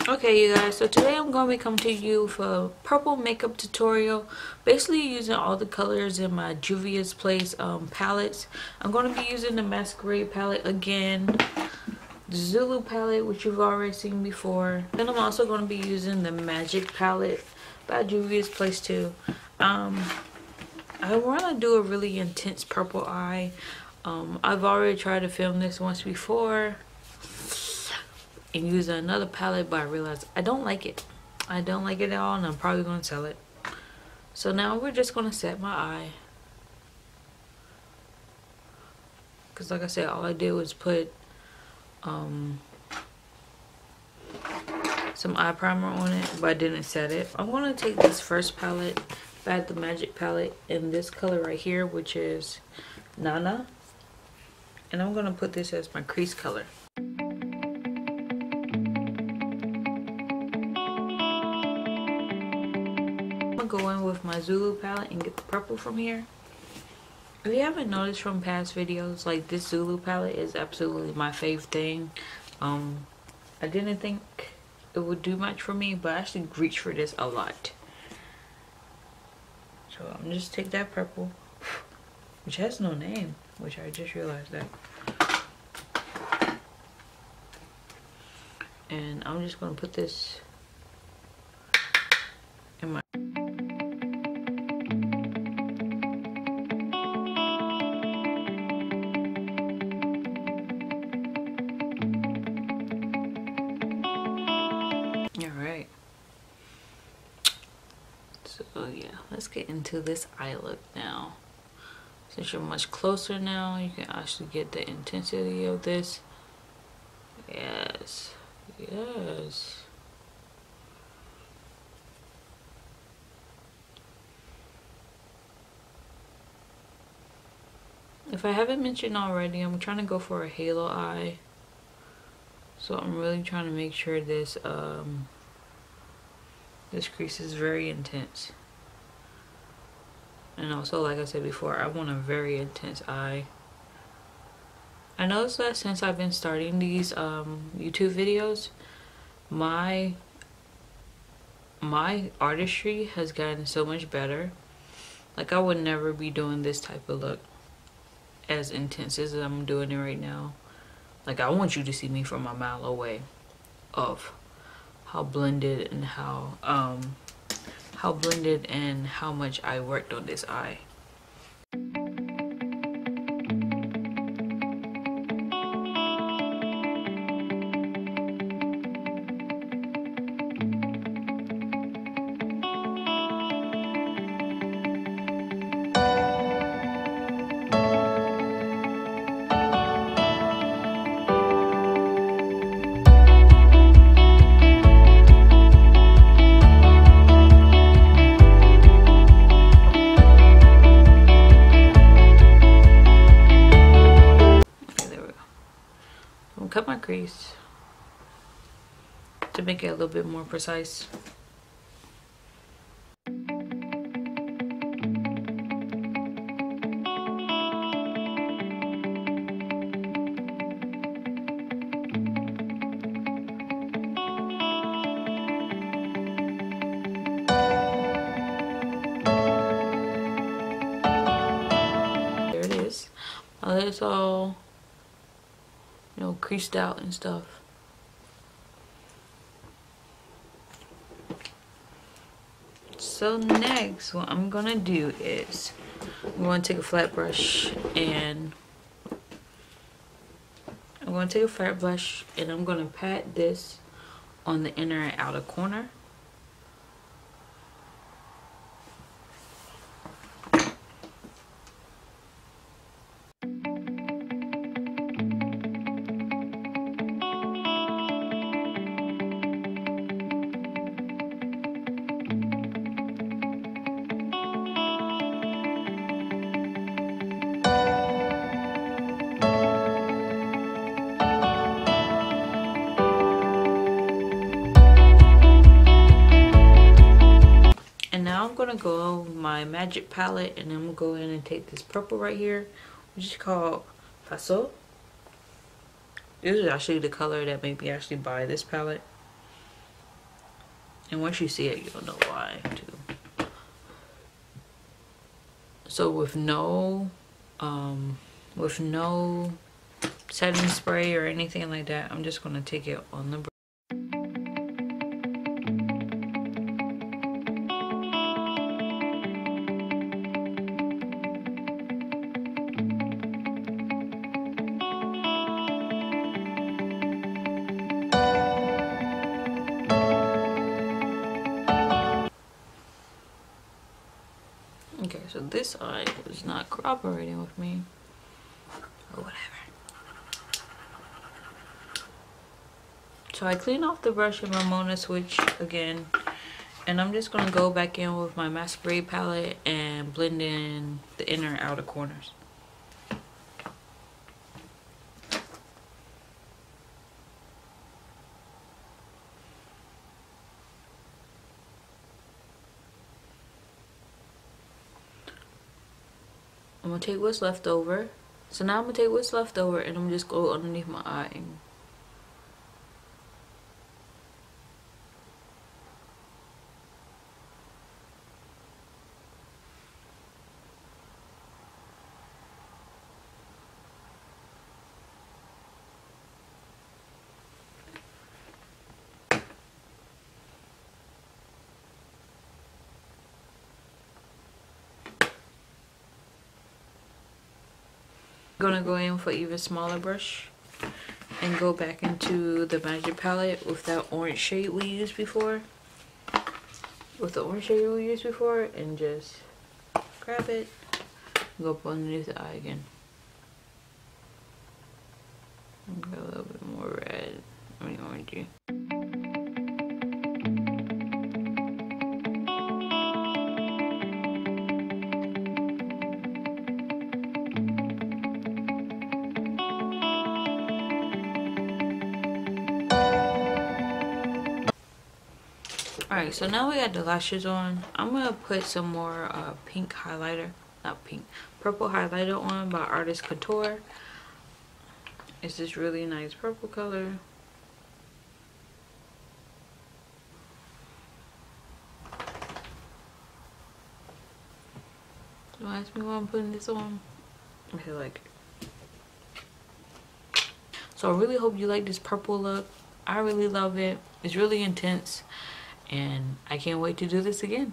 Okay, you guys, so today I'm going to be coming to you with a purple makeup tutorial, basically using all the colors in my Juvias Place palettes. I'm going to be using the Masquerade palette again, the Zulu palette, which you've already seen before. Then I'm also going to be using the Magic palette by Juvias Place too. I want to do a really intense purple eye. I've already tried to film this once before and use another palette, but I realized I don't like it. I don't like it at all, and I'm probably going to sell it. So now we're just going to set my eye. Because like I said, all I did was put some eye primer on it, but I didn't set it. I'm going to take this first palette, the Magic palette, in this color right here, which is Nana. And I'm going to put this as my crease color. Go in with my Zulu palette and get the purple from here. If you haven't noticed from past videos, like, this Zulu palette is absolutely my fave thing. I didn't think it would do much for me, but I actually reached for this a lot. So I'm just take that purple, which has no name, which I just realized that, and I'm just gonna put this in my let's get into this eye look now. Since you're much closer now, you can actually get the intensity of this. Yes, yes. If I haven't mentioned already, I'm trying to go for a halo eye. So I'm really trying to make sure this this crease is very intense. And also, like I said before, I want a very intense eye. I noticed that since I've been starting these YouTube videos, my artistry has gotten so much better. Like, I would never be doing this type of look as intense as I'm doing it right now. Like, I want you to see me from a mile away of how blended and how much I worked on this eye. Cut my crease to make it a little bit more precise. There it is. It's all, you know, creased out and stuff. So next, what I'm gonna do is I'm going to take a flat brush and I'm gonna pat this on the inner and outer corner. I'm gonna go with my Magic palette, and I'm gonna go in and take this purple right here, which is called Paso. This is actually the color that made me actually buy this palette. And once you see it, you'll know why too. So with no setting spray or anything like that, I'm just gonna take it on the brush. Okay, so this eye was not cooperating with me, or whatever. So I clean off the brush with my Mona switch again, and I'm just gonna go back in with my Masquerade palette and blend in the inner and outer corners. I'm gonna take what's left over. So now I'm gonna take what's left over and I'm just go underneath my eye. Gonna go in for even smaller brush and go back into the magic palette with that orange shade we used before. And just grab it, go up underneath the eye again. Got a little bit more red, orangey. Alright, so now we got the lashes on. I'm gonna put some more pink highlighter, purple highlighter on by Artist Couture. It's this really nice purple color. Don't ask me why I'm putting this on. I feel like it. So I really hope you like this purple look. I really love it. It's really intense. And I can't wait to do this again.